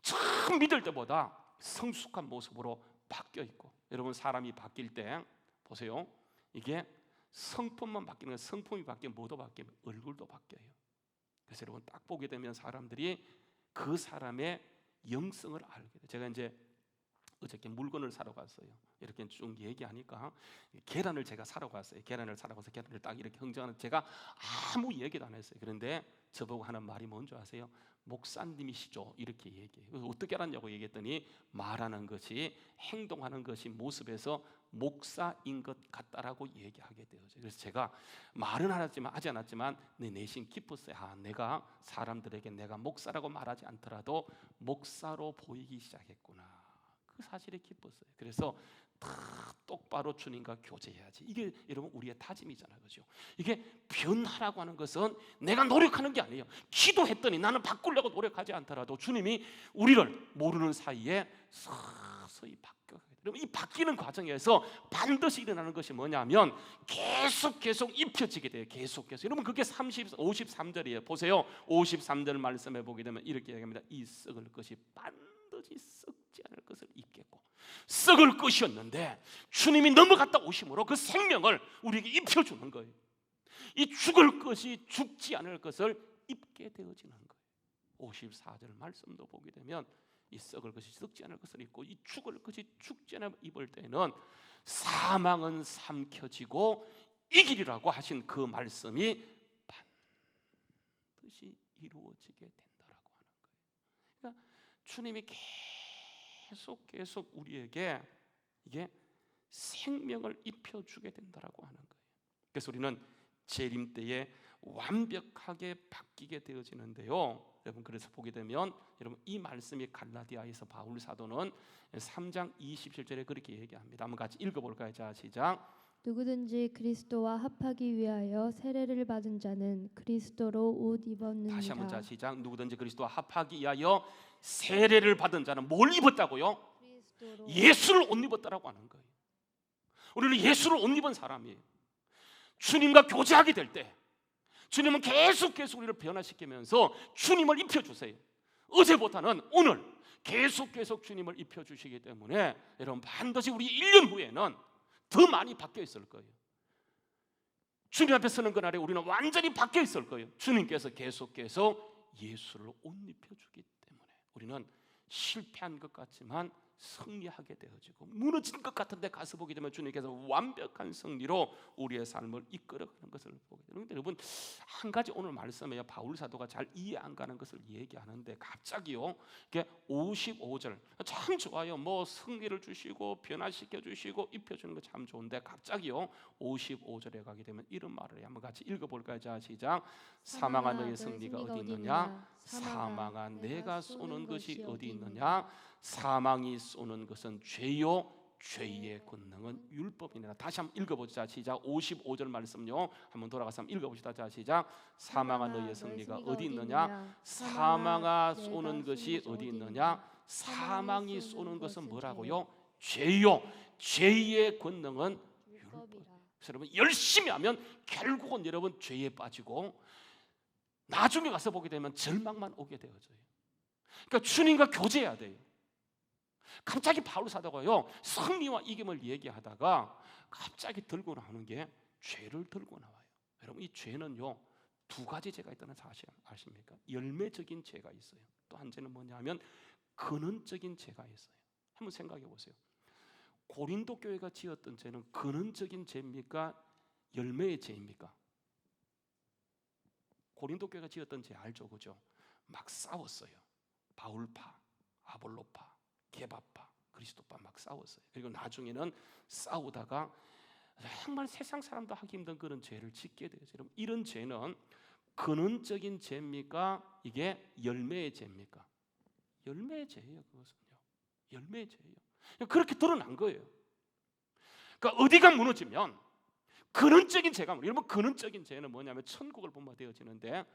처음 믿을 때보다 성숙한 모습으로 바뀌어있고, 여러분 사람이 바뀔 때 보세요. 이게 성품만 바뀌는 거예요. 성품이 바뀌면 뭐도 바뀌면 얼굴도 바뀌어요. 그래서 여러분 딱 보게 되면 사람들이 그 사람의 영성을 알게 돼요. 제가 이제 어저께 물건을 사러 갔어요. 이렇게 쭉 얘기하니까 계란을 제가 사러 갔어요. 계란을 사러 가서 계란을 딱 이렇게 흥정하는, 제가 아무 얘기도 안 했어요. 그런데 저보고 하는 말이 뭔지 아세요? 목사님이시죠? 이렇게 얘기해요. 그래서 어떻게 알았냐고 얘기했더니 말하는 것이, 행동하는 것이 모습에서 목사인 것 같다라고 얘기하게 되어져요. 그래서 제가 말은 하지 않았지만 내 내심 기뻤어요. 아, 내가 사람들에게 내가 목사라고 말하지 않더라도 목사로 보이기 시작했구나. 그 사실에 기뻤어요. 그래서 다 똑바로 주님과 교제해야지. 이게 여러분 우리의 다짐이잖아요, 그렇죠? 이게 변화라고 하는 것은 내가 노력하는 게 아니에요. 기도했더니 나는 바꾸려고 노력하지 않더라도 주님이 우리를 모르는 사이에 서서히 바뀌어가게 돼요. 여러분 이 바뀌는 과정에서 반드시 일어나는 것이 뭐냐면 계속 입혀지게 돼요. 계속해서. 여러분 그게 53절이에요. 보세요. 53절 말씀해 보게 되면 이렇게 얘기합니다. 이 썩을 것이 반드시 썩지 않을 것을 입겠고, 썩을 것이었는데 주님이 넘어갔다 오심으로 그 생명을 우리에게 입혀주는 거예요. 이 죽을 것이 죽지 않을 것을 입게 되어지는 거예요. 54절 말씀도 보게 되면 이 썩을 것이 썩지 않을 것을 입고 이 죽을 것이 죽지 않을 입을 때는 사망은 삼켜지고 이기리라고 하신 그 말씀이 반드시 이루어지게 된다라고 하는 거예요. 그러니까 주님이 계속 우리에게 이게 생명을 입혀주게 된다라고 하는 거예요. 그래서 우리는 재림 때에 완벽하게 바뀌게 되어지는데요. 여러분 그래서 보게 되면 여러분 이 말씀이 갈라디아에서 바울 사도는 3장 27절에 그렇게 얘기합니다. 한번 같이 읽어볼까요? 자, 시작. 누구든지 그리스도와 합하기 위하여 세례를 받은 자는 그리스도로 옷 입었느니라. 다시 한번 자, 시작. 누구든지 그리스도와 합하기 위하여 세례를 받은 자는 뭘 입었다고요? 그리스도로. 예수를 옷 입었다라고 하는 거예요. 우리는 예수를 옷 입은 사람이에요. 주님과 교제하게 될 때 주님은 계속해서 우리를 변화시키면서 주님을 입혀주세요. 어제보다는 오늘 계속 주님을 입혀주시기 때문에 여러분 반드시 우리 1년 후에는 더 많이 바뀌어 있을 거예요. 주님 앞에 서는 그날에 우리는 완전히 바뀌어 있을 거예요. 주님께서 계속해서 예수를 옷 입혀주기 때문에 우리는 실패한 것 같지만 승리하게 되어지고, 무너진 것 같은데 가서 보게 되면 주님께서 완벽한 승리로 우리의 삶을 이끌어가는 것을 보게 되는데, 여러분 한 가지 오늘 말씀에 바울 사도가 잘 이해 안 가는 것을 얘기하는데, 갑자기요 이게 55절 참 좋아요. 뭐 승리를 주시고 변화시켜 주시고 입혀주는 거 참 좋은데, 갑자기요 55절에 가게 되면 이런 말을 한번 같이 읽어볼까요? 자, 시작. 사망아 너의 승리가 어디 있느냐? 사망아 내가 쏘는 것이 어디 있느냐? 사망이 쏘는 것은 죄요, 죄의 권능은 율법이니라. 다시 한번 읽어보자. 시작. 55절 말씀요 한번 돌아가서 한번 읽어봅시다. 자, 시작. 사망아 너의 승리가 어디 있느냐? 사망아 쏘는 것이 어디 있느냐? 사망이 쏘는 것은 뭐라고요? 죄요, 죄의 권능은 율법이라. 여러분 열심히 하면 결국은 여러분 죄에 빠지고 나중에 가서 보게 되면 절망만 오게 되어져요. 그러니까 주님과 교제해야 돼요. 갑자기 바울 사도가요 승리와 이김을 얘기하다가 갑자기 들고 나오는 게 죄를 들고 나와요. 여러분 이 죄는요 두 가지 죄가 있다는 사실 아십니까? 열매적인 죄가 있어요. 또 한 죄는 뭐냐면 근원적인 죄가 있어요. 한번 생각해 보세요. 고린도 교회가 지었던 죄는 근원적인 죄입니까? 열매의 죄입니까? 고린도 교회가 지었던 죄 알죠, 그죠? 막 싸웠어요. 바울파, 아볼로파, 게바파, 그리스도파 막 싸웠어요. 그리고 나중에는 싸우다가 정말 세상 사람도 하기 힘든 그런 죄를 짓게 돼요. 여러분 이런 죄는 근원적인 죄입니까? 이게 열매의 죄입니까? 열매의 죄예요. 그것은요 열매의 죄예요. 그렇게 드러난 거예요. 그러니까 어디가 무너지면 근원적인 죄가, 여러분 근원적인 죄는 뭐냐면 천국을 본바 되어지는데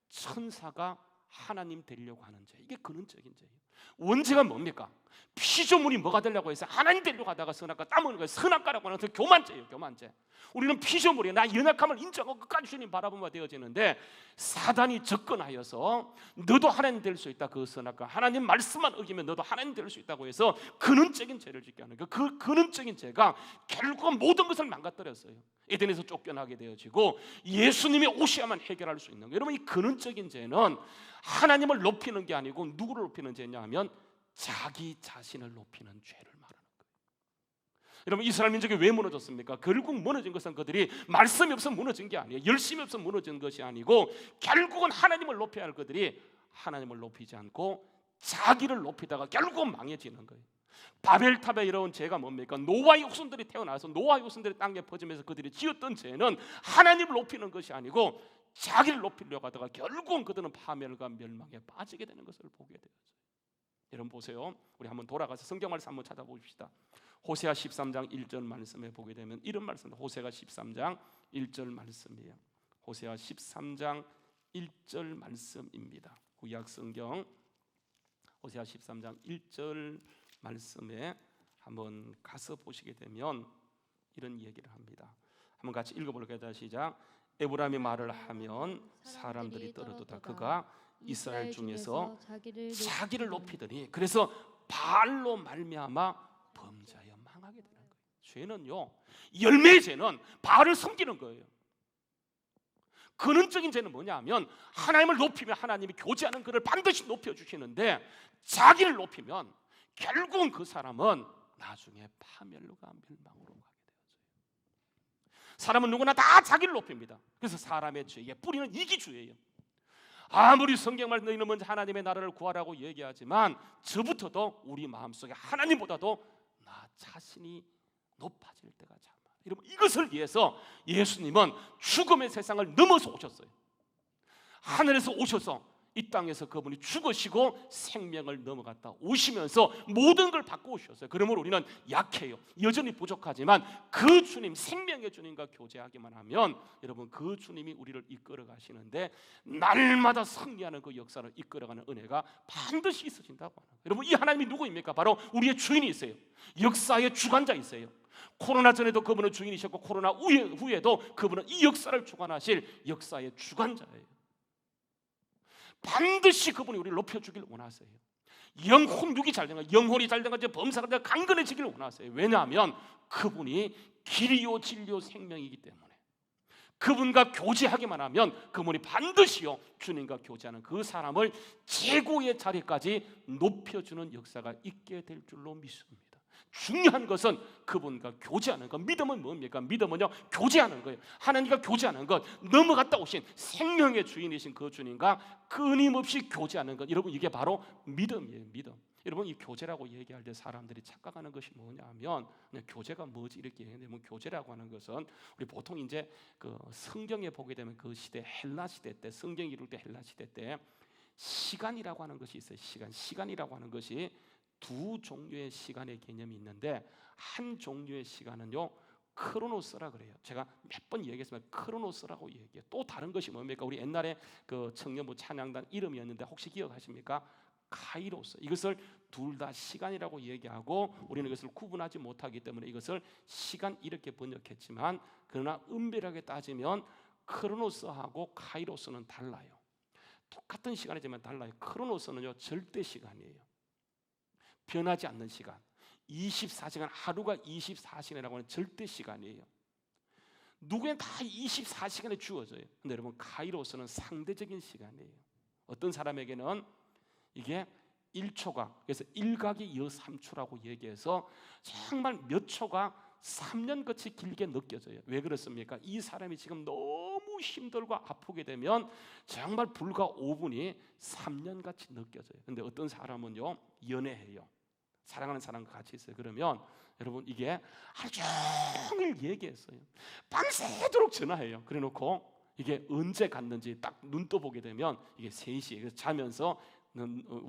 천사가 하나님 되려고 하는 죄, 이게 근원적인 죄예요. 원죄가 뭡니까? 피조물이 뭐가 되려고 해서 하나님 되려고 하다가 선악과 따먹는 거예요. 선악과라고 하는 그 교만죄예요. 교만죄. 우리는 피조물이 나 연약함을 인정하고 끝까지 주님 바라본 바 되어지는데, 사단이 접근하여서 너도 하나님 될 수 있다, 그 선악과 하나님 말씀만 어기면 너도 하나님 될 수 있다고 해서 근원적인 죄를 짓게 하는 그 근원적인 죄가 결국은 모든 것을 망가뜨렸어요. 에덴에서 쫓겨나게 되어지고 예수님이 오셔야만 해결할 수 있는 거예요. 여러분 이 근원적인 죄는 하나님을 높이는 게 아니고 누구를 높이는 죄냐 하면 자기 자신을 높이는 죄를 말하는 거예요. 여러분 이스라엘 민족이 왜 무너졌습니까? 결국 무너진 것은 그들이 말씀이 없으면 무너진 게 아니에요. 열심히 없으면 무너진 것이 아니고 결국은 하나님을 높여야 할 그들이 하나님을 높이지 않고 자기를 높이다가 결국은 망해지는 거예요. 바벨탑에 이르는 죄가 뭡니까? 노아의 후손들이 태어나서 노아의 후손들이 땅에 퍼지면서 그들이 지었던 죄는 하나님을 높이는 것이 아니고 자기를 높이려고 하다가 결국은 그들은 파멸과 멸망에 빠지게 되는 것을 보게 되었어요. 여러분 보세요. 우리 한번 돌아가서 성경 말씀 한번 찾아보십시다. 호세아 13장 1절 말씀에 보게 되면 이런 말씀입니다. 호세아 13장 1절 말씀이에요. 호세아 13장 1절 말씀입니다. 구약 성경 호세아 13장 1절 말씀에 한번 가서 보시게 되면 이런 얘기를 합니다. 한번 같이 읽어볼까요? 시작. 에브라임이 말을 하면 사람들이 떨어도다. 그가 이스라엘 중에서 자기를 높이더니 그래서 바알로 말미암아 범죄하여 망하게 되는 거예요. 죄는요 열매의 죄는 바알을 섬기는 거예요. 근원적인 죄는 뭐냐면 하나님을 높이면 하나님이 교제하는 그를 반드시 높여주시는데 자기를 높이면 결국은 그 사람은 나중에 파멸과 멸망으로 가게 되어져요. 사람은 누구나 다 자기를 높입니다. 그래서 사람의 죄의 뿌리는 이기주예요. 아무리 성경 말씀 너희는 먼저 하나님의 나라를 구하라고 얘기하지만 저부터도 우리 마음속에 하나님보다도 나 자신이 높아질 때가 참 많아요. 여러분 이것을 위해서 예수님은 죽음의 세상을 넘어서 오셨어요. 하늘에서 오셔서 이 땅에서 그분이 죽으시고 생명을 넘어갔다 오시면서 모든 걸 바꿔 오셨어요. 그러므로 우리는 약해요. 여전히 부족하지만 그 주님, 생명의 주님과 교제하기만 하면 여러분 그 주님이 우리를 이끌어 가시는데 날마다 승리하는 그 역사를 이끌어가는 은혜가 반드시 있어진다고 하는 거예요. 여러분 이 하나님이 누구입니까? 바로 우리의 주인이 있어요. 역사의 주관자 있어요. 코로나 전에도 그분은 주인이셨고 코로나 후에도 그분은 이 역사를 주관하실 역사의 주관자예요. 반드시 그분이 우리를 높여주길 원하세요. 영혼 육이 잘 된 거, 영혼이 잘 된 거, 범사가 된 강건해지길 원하세요. 왜냐하면 그분이 길이요 진리요 생명이기 때문에 그분과 교제하기만 하면 그분이 반드시요 주님과 교제하는 그 사람을 최고의 자리까지 높여주는 역사가 있게 될 줄로 믿습니다. 중요한 것은 그분과 교제하는 것. 믿음은 뭡니까? 믿음은요 교제하는 거예요. 하나님과 교제하는 것, 넘어갔다 오신 생명의 주인이신 그 주님과 끊임없이 교제하는 것. 여러분 이게 바로 믿음이에요. 믿음. 여러분 이 교제라고 얘기할 때 사람들이 착각하는 것이 뭐냐면 교제가 뭐지 이렇게 얘기하는데, 뭐 교제라고 하는 것은 우리 보통 이제 그 성경에 보게 되면 그 시대 헬라 시대 때, 성경 이룰 때 헬라 시대 때 시간이라고 하는 것이 있어요. 시간이라고 하는 것이 두 종류의 시간의 개념이 있는데, 한 종류의 시간은요 크로노스라 그래요. 제가 몇 번 얘기했지만 크로노스라고 얘기해요. 또 다른 것이 뭡니까? 우리 옛날에 그 청년부 찬양단 이름이었는데 혹시 기억하십니까? 카이로스. 이것을 둘 다 시간이라고 얘기하고 우리는 이것을 구분하지 못하기 때문에 이것을 시간 이렇게 번역했지만, 그러나 은밀하게 따지면 크로노스하고 카이로스는 달라요. 똑같은 시간이지만 달라요. 크로노스는요 절대 시간이에요. 변하지 않는 시간. 24시간, 하루가 24시간이라고 하는 절대 시간이에요. 누구에는 다 24시간에 주어져요. 근데 여러분 카이로스는 상대적인 시간이에요. 어떤 사람에게는 이게 1초가, 그래서 1각이 여 3초라고 얘기해서 정말 몇 초가 3년같이 길게 느껴져요. 왜 그렇습니까? 이 사람이 지금 너무 힘들고 아프게 되면 정말 불과 5분이 3년같이 느껴져요. 근데 어떤 사람은요 연애해요. 사랑하는 사람과 같이 있어요. 그러면 여러분 이게 하루 종일 얘기했어요. 밤새도록 전화해요. 그래놓고 이게 언제 갔는지 딱 눈 떠보게 되면 이게 3시에, 그래서 자면서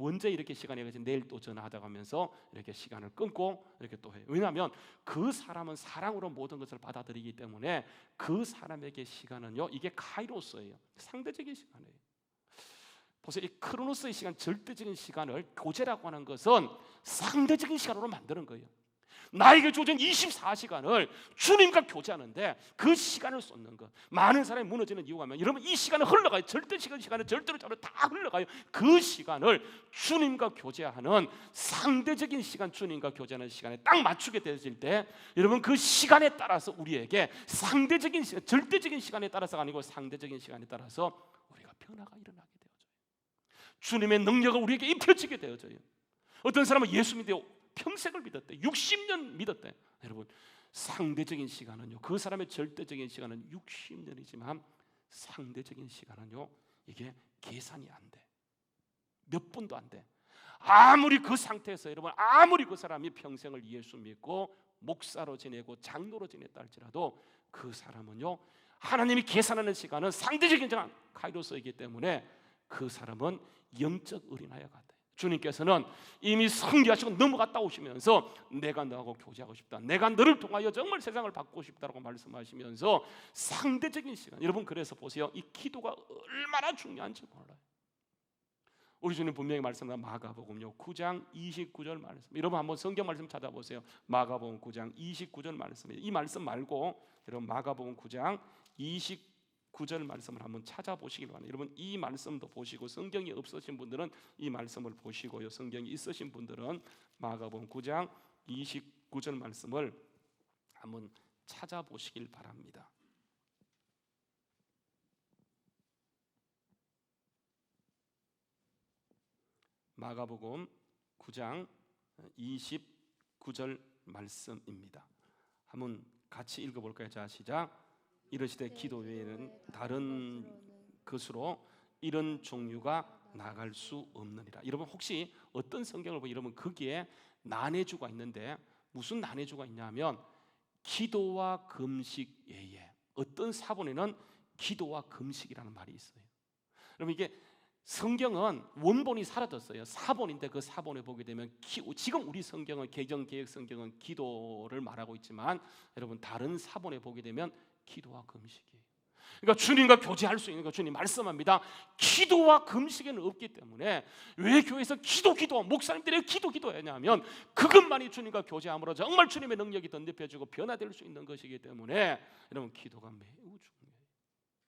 언제 이렇게 시간이 가지 내일 또 전화하다 가면서 이렇게 시간을 끊고 이렇게 또 해요. 왜냐하면 그 사람은 사랑으로 모든 것을 받아들이기 때문에 그 사람에게 시간은요 이게 카이로스예요. 상대적인 시간이에요. 보세요. 이 크로노스의 시간, 절대적인 시간을 교제라고 하는 것은 상대적인 시간으로 만드는 거예요. 나에게 주어진 24시간을 주님과 교제하는데 그 시간을 쏟는 것. 많은 사람이 무너지는 이유가 뭐냐면, 여러분 이 시간은 흘러가요. 절대적인 시간은 절대로 다 흘러가요. 그 시간을 주님과 교제하는 상대적인 시간, 주님과 교제하는 시간에 딱 맞추게 되질 때, 여러분 그 시간에 따라서 우리에게 상대적인 시간, 절대적인 시간에 따라서가 아니고 상대적인 시간에 따라서 우리가 변화가 일어나게 되어져요. 주님의 능력을 우리에게 입혀지게 되어져요. 어떤 사람은 예수 믿어 평생을 믿었대. 60년 믿었대. 여러분 상대적인 시간은요, 그 사람의 절대적인 시간은 60년이지만 상대적인 시간은요 이게 계산이 안 돼. 몇 분도 안 돼. 아무리 그 상태에서 여러분 아무리 그 사람이 평생을 예수 믿고 목사로 지내고 장로로 지냈다 할지라도 그 사람은요 하나님이 계산하는 시간은 상대적인 시간 카이로스이기 때문에 그 사람은 영적 어린아이와 같아요. 주님께서는 이미 성취하시고 넘어갔다 오시면서 내가 너하고 교제하고 싶다, 내가 너를 통하여 정말 세상을 바꾸고 싶다라고 말씀하시면서 상대적인 시간. 여러분 그래서 보세요, 이 기도가 얼마나 중요한지 몰라요. 우리 주님 분명히 말씀한 마가복음요 9장 29절 말씀. 여러분 한번 성경 말씀 찾아보세요. 마가복음 9장 29절 말씀. 이 말씀 말고 여러분 마가복음 9장 29절 말씀을 한번 찾아보시길 바랍니다. 여러분 이 말씀도 보시고, 성경이 없으신 분들은 이 말씀을 보시고요, 성경이 있으신 분들은 마가복음 9장 29절 말씀을 한번 찾아보시길 바랍니다. 마가복음 9장 29절 말씀입니다. 한번 같이 읽어볼까요? 자, 시작. 이르시되 기도 외에는 다른 것으로 이런 종류가 나갈 수 없느니라. 여러분 혹시 어떤 성경을 보면 여러분 거기에 난해주가 있는데, 무슨 난해주가 있냐면 기도와 금식 외에 어떤 사본에는 기도와 금식이라는 말이 있어요. 여러분 이게 성경은 원본이 사라졌어요. 사본인데 그 사본에 보게 되면 지금 우리 성경은 개정개혁 성경은 기도를 말하고 있지만 여러분 다른 사본에 보게 되면 기도와 금식이에요. 그러니까 주님과 교제할 수 있는 거 주님 말씀합니다. 기도와 금식에는 없기 때문에 왜 교회에서 기도와 목사님들이 기도하냐면 그것만이 주님과 교제함으로 정말 주님의 능력이 덧입혀지고 변화될 수 있는 것이기 때문에 여러분 기도가 매우 중요해요.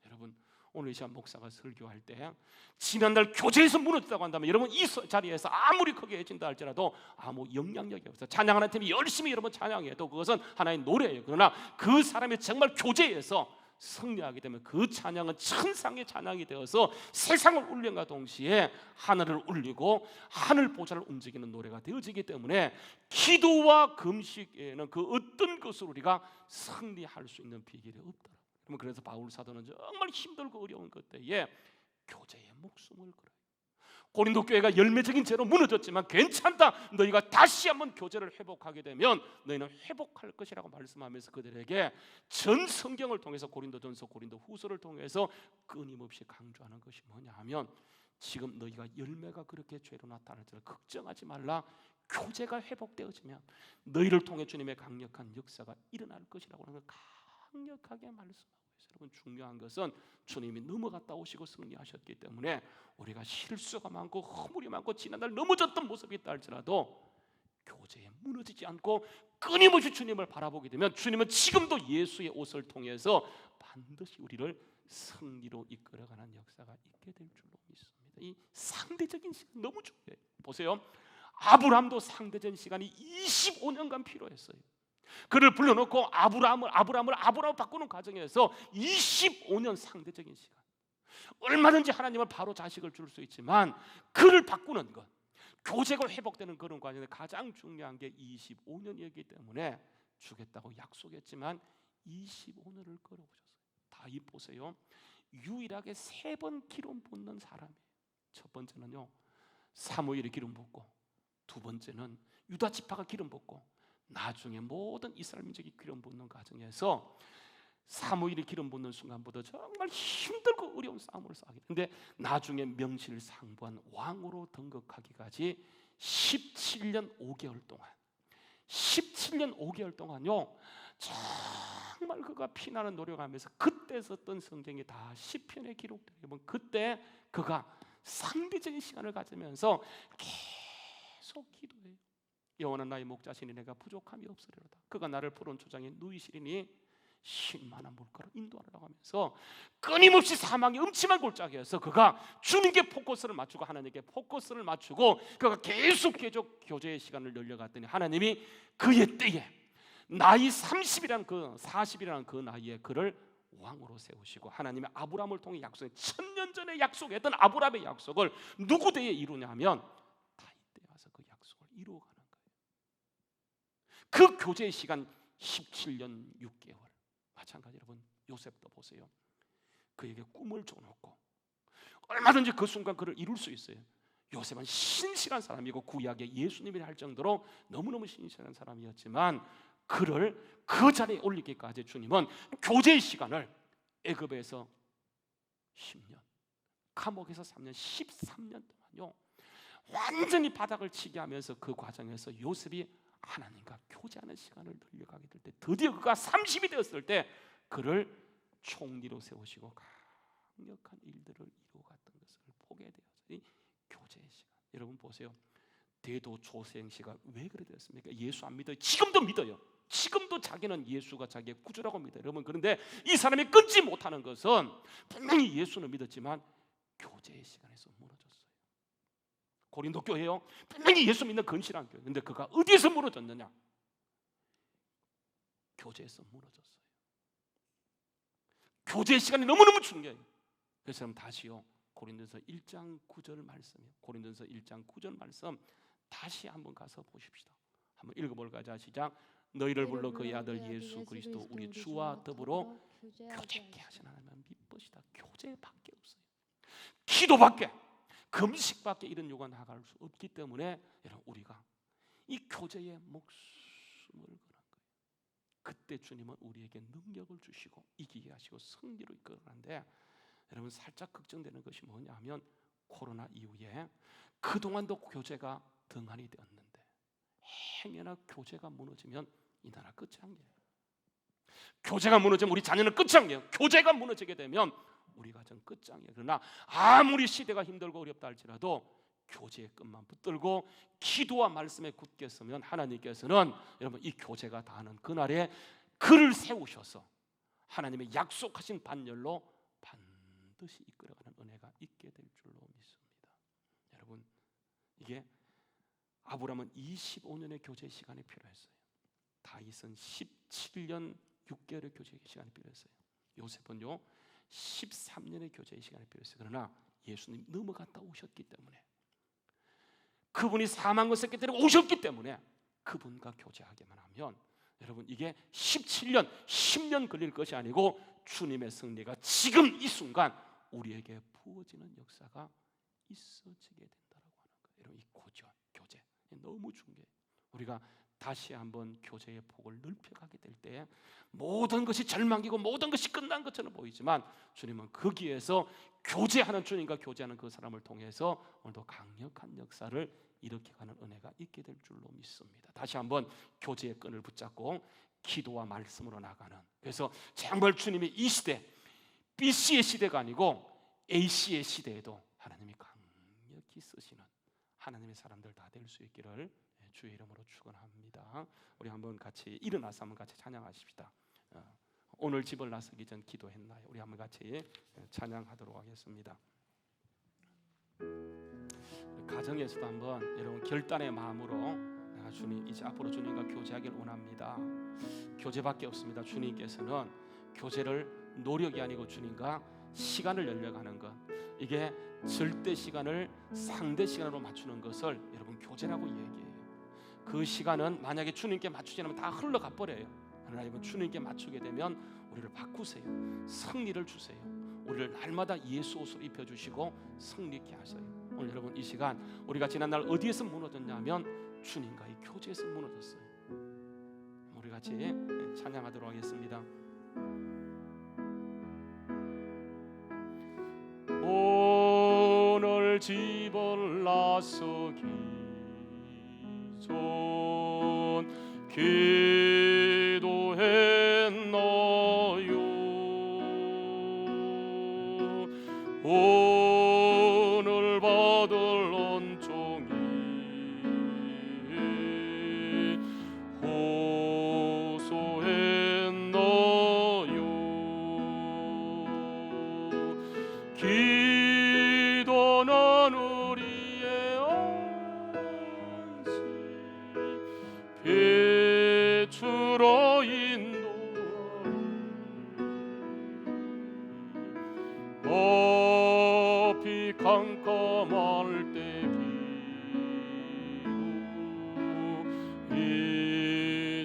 여러분 오늘 이 시간 목사가 설교할 때 지난날 교제에서 무너졌다고 한다면 여러분 이 자리에서 아무리 크게 해진다 할지라도 아무 영향력이 없어요. 찬양하는 팀이 열심히 여러분 찬양해도 그것은 하나의 노래예요. 그러나 그 사람이 정말 교제에서 승리하게 되면 그 찬양은 천상의 찬양이 되어서 세상을 울림과 동시에 하늘을 울리고 하늘 보좌를 움직이는 노래가 되어지기 때문에 기도와 금식에는 그 어떤 것으로 우리가 승리할 수 있는 비결이 없더라. 그래서 바울 사도는 정말 힘들고 어려운 그때에 교제의 목숨을 걸어요. 고린도 교회가 열매적인 죄로 무너졌지만 괜찮다, 너희가 다시 한번 교제를 회복하게 되면 너희는 회복할 것이라고 말씀하면서 그들에게 전 성경을 통해서 고린도전서, 고린도후서를 통해서 끊임없이 강조하는 것이 뭐냐 하면, 지금 너희가 열매가 그렇게 죄로 나타날지라 걱정하지 말라. 교제가 회복되어지면 너희를 통해 주님의 강력한 역사가 일어날 것이라고 하는 걸 강력하게 말씀하고 있어요. 여러분, 중요한 것은 주님이 넘어갔다 오시고 승리하셨기 때문에 우리가 실수가 많고 허물이 많고 지난날 넘어졌던 모습이 있다 할지라도 교제에 무너지지 않고 끊임없이 주님을 바라보게 되면 주님은 지금도 예수의 옷을 통해서 반드시 우리를 승리로 이끌어가는 역사가 있게 될 줄로 믿습니다. 이 상대적인 시간 너무 중요해요. 보세요, 아브라함도 상대적인 시간이 25년간 필요했어요. 그를 불러놓고 아브라함을 바꾸는 과정에서 25년 상대적인 시간. 얼마든지 하나님은 바로 자식을 줄 수 있지만 그를 바꾸는 것, 교제가 회복되는 그런 과정에 가장 중요한 게 25년이었기 때문에 주겠다고 약속했지만 25년을 걸어오셨어요. 다윗 보세요, 유일하게 3번 기름 붓는 사람이에요. 첫 번째는요, 사무엘이 기름 붓고, 두 번째는 유다 지파가 기름 붓고, 나중에 모든 이스라엘 민족이 기름 붓는 과정에서 사무엘이 기름 붓는 순간보다 정말 힘들고 어려운 싸움을 싸게 되는데, 나중에 명실상부한 왕으로 등극하기까지 17년 5개월 동안 17년 5개월 동안요 정말 그가 피나는 노력하면서 그때 썼던 성경이 다 시편에 기록되면 그때 그가 상대적인 시간을 가지면서 계속 기도해요. 여호와는 나의 목자시니 내가 부족함이 없으리로다. 그가 나를 푸른 초장에 누이시리니 쉴만한 물가로 인도하라고 하면서 끊임없이 사망의 음침한 골짜기에서 그가 주님께 포커스를 맞추고 하나님께 포커스를 맞추고 그가 계속 교제의 시간을 열려갔더니 하나님이 그의 때에 나이 40이라는 그 나이에 그를 왕으로 세우시고, 하나님의 아브라함을 통해 약속한 1000년 전에 약속했던 아브라함의 약속을 누구 때에 이루냐면 다윗 때에 와서 그 약속을 이루어가는 거예요. 그 교제의 시간 17년 6개월. 마찬가지 여러분, 요셉도 보세요. 그에게 꿈을 줘놓고 얼마든지 그 순간 그를 이룰 수 있어요. 요셉은 신실한 사람이고 구약의 예수님이 할 정도로 너무너무 신실한 사람이었지만 그를 그 자리에 올리기까지 주님은 교제의 시간을 애굽에서 10년, 감옥에서 3년, 13년 동안요 완전히 바닥을 치게 하면서 그 과정에서 요셉이 하나님과 교제하는 시간을 늘려가게 될 때, 드디어 그가 30이 되었을 때 그를 총리로 세우시고 강력한 일들을 이루어갔던 것을 보게 되어서 이 교제의 시간. 여러분 보세요, 대도초생 씨가 왜 그래 되었습니까? 예수 안 믿어요? 지금도 믿어요. 지금도 자기는 예수가 자기의 구주라고 믿어요. 여러분, 그런데 이 사람이 끊지 못하는 것은 분명히 예수는 믿었지만 교제의 시간에서 무너졌어요. 고린도 교회요, 분명히 예수 믿는 건실한 교회. 근데 그가 어디에서 무너졌느냐? 교제에서 무너졌어요. 교제의 시간이 너무너무 중요해요. 그래서 여러분 다시요, 고린도서 1장 9절 말씀이에요. 고린도서 1장 9절 말씀 다시 한번 가서 보십시다. 한번 읽어볼까요? 자, 시작. 너희를 불러 그의 아들 예수 그리스도 우리 주와 더불어 교제케 하신 하나님은 미쁘시다. 교제밖에 없어요. 기도밖에, 금식밖에 이런 요구가 나갈 수 없기 때문에 여러분, 우리가 이 교제의 목숨을 거는 거예요. 그때 주님은 우리에게 능력을 주시고 이기게 하시고 승리로 이끌어가는데, 여러분 살짝 걱정되는 것이 뭐냐면 코로나 이후에 그동안도 교제가 등한이 되었는데 행여나 교제가 무너지면 이 나라 끝이 아니에요. 교제가 무너지면 우리 자녀는 끝이 아니에요. 교제가 무너지게 되면 우리 가정 끝장이에요. 그러나 아무리 시대가 힘들고 어렵다 할지라도 교제의 끝만 붙들고 기도와 말씀에 굳게 서면 하나님께서는 여러분 이 교제가 닿는 그날에 그를 세우셔서 하나님의 약속하신 반열로 반드시 이끌어가는 은혜가 있게 될 줄로 믿습니다. 여러분, 이게 아브라함은 25년의 교제 시간이 필요했어요. 다윗은 17년 6개월의 교제 시간이 필요했어요. 요셉은요 13년의 교제의 시간이 필요했어요. 그러나 예수님 넘어갔다 오셨기 때문에, 그분이 사망을 썼기 때문에 오셨기 때문에 그분과 교제하기만 하면 여러분 이게 17년 10년 걸릴 것이 아니고 주님의 승리가 지금 이 순간 우리에게 부어지는 역사가 있어지게 된다라고 하는 거예요. 여러분 이 교제 너무 중요해요. 우리가 다시 한번 교제의 폭을 넓혀가게 될 때 모든 것이 절망이고 모든 것이 끝난 것처럼 보이지만 주님은 거기에서 교제하는, 주님과 교제하는 그 사람을 통해서 오늘도 강력한 역사를 일으켜가는 은혜가 있게 될 줄로 믿습니다. 다시 한번 교제의 끈을 붙잡고 기도와 말씀으로 나가는, 그래서 정말 주님이 이 시대 BC의 시대가 아니고 AC의 시대에도 하나님이 강력히 쓰시는 하나님의 사람들 다 될 수 있기를 주의 이름으로 축원합니다. 우리 한번 같이 일어나서 한번 같이 찬양하십시다. 오늘 집을 나서기 전 기도했나요? 우리 한번 같이 찬양하도록 하겠습니다. 가정에서도 한번 여러분 결단의 마음으로 내가 주님 이제 앞으로 주님과 교제하길 원합니다. 교제밖에 없습니다. 주님께서는 교제를 노력이 아니고 주님과 시간을 열려가는 것, 이게 절대 시간을 상대 시간으로 맞추는 것을 여러분 교제라고 얘기해요. 그 시간은 만약에 주님께 맞추지 않으면 다 흘러가 버려요. 그러나 여러분 주님께 맞추게 되면 우리를 바꾸세요. 승리를 주세요. 우리를 날마다 예수 옷을 입혀주시고 승리케 하세요. 오늘 여러분 이 시간 우리가 지난날 어디에서 무너졌냐면 주님과의 교제에서 무너졌어요. 우리 같이 찬양하도록 하겠습니다. 오늘 집을 나서기 전 기도했나요? 오늘 받을 은총이 호소했나요? 기도는 우리의 안식 빛으로 인도하리 어피 캄캄할 때 기도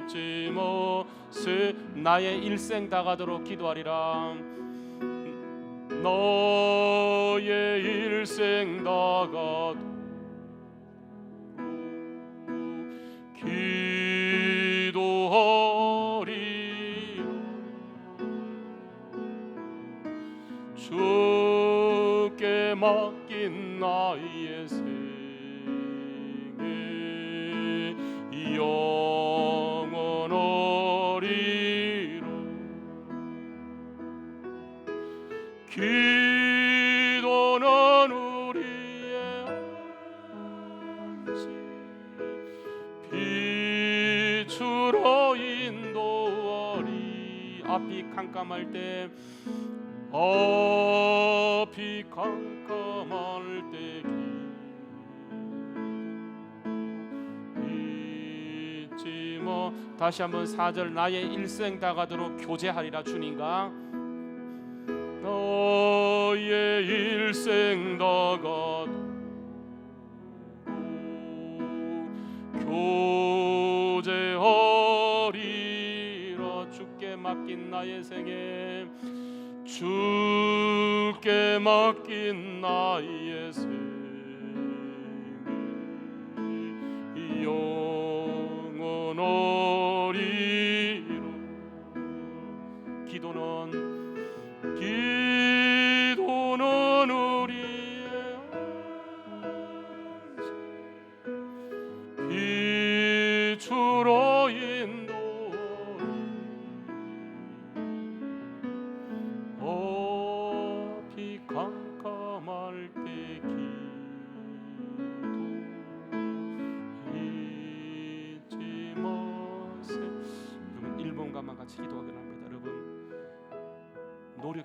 잊지 마세. 나의 일생 다가도록 기도하리라. 너의 일생 다가도 기도하리라. 주께 맡긴 나의 생애 영원하리라. 기도는 우리의 안식 빛으로 인도하리. 앞이 캄캄할 때 앞이 캄캄할 때 잊지 마. 다시 한번 4절 나의 일생 다가도록 교제하리라. 주님과 너의 일생 다가도 교제하리라. 주께 맡긴 나의 생애 주께 맡긴 나의 생애 영원하리라. 기도는 우리의 안식 빛으로 인도하리. 어피 캄캄할 때 기도 잊지 마세. 여러분 1분간만 같이 기도하기를 합니다. 여러분 노력해